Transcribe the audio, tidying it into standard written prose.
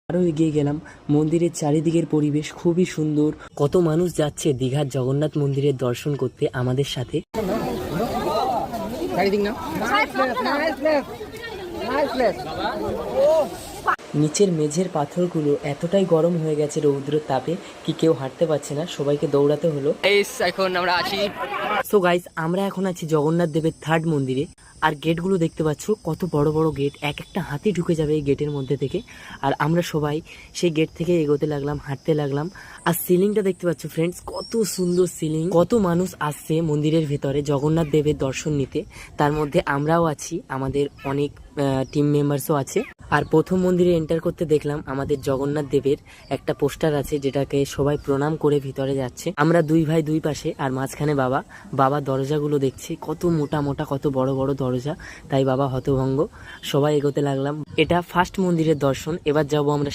আরও এগিয়ে গেলাম। মন্দিরের চারিদিকের পরিবেশ খুবই সুন্দর। কত মানুষ যাচ্ছে দীঘার জগন্নাথ মন্দিরের দর্শন করতে আমাদের সাথে। নিচের মেঝের পাথরগুলো এতটাই গরম হয়ে গেছে রৌদ্রের তাপে কি কেউ হাঁটতে পারছে না, সবাইকে দৌড়াতে হলো। এখন আমরা আছি। সো গাইস, আমরা এখন আছি জগন্নাথ দেবের থার্ড মন্দিরে। আর গেটগুলো দেখতে পাচ্ছ, কত বড় বড় গেট, এক একটা হাতি ঢুকে যাবে এই গেটের মধ্যে থেকে। আর আমরা সবাই সেই গেট থেকে এগোতে লাগলাম, হাঁটতে লাগলাম। আর সিলিংটা দেখতে পাচ্ছ ফ্রেন্ডস, কত সুন্দর সিলিং। কত মানুষ আসছে মন্দিরের ভেতরে জগন্নাথ দেবের দর্শন নিতে। তার মধ্যে আমরাও আছি, আমাদের অনেক টিম মেম্বার্সও আছে। আর প্রথম মন্দিরে এন্টার করতে দেখলাম আমাদের জগন্নাথ দেবের একটা পোস্টার আছে, যেটাকে সবাই প্রণাম করে ভিতরে যাচ্ছে। আমরা দুই ভাই দুই পাশে, আর মাঝখানে বাবা। বাবা দরজাগুলো দেখছে, কত মোটা মোটা, কত বড় বড় দরজা, তাই বাবা হতভঙ্গ। সবাই এগোতে লাগলাম। এটা ফার্স্ট মন্দিরের দর্শন। এবার যাবো আমরা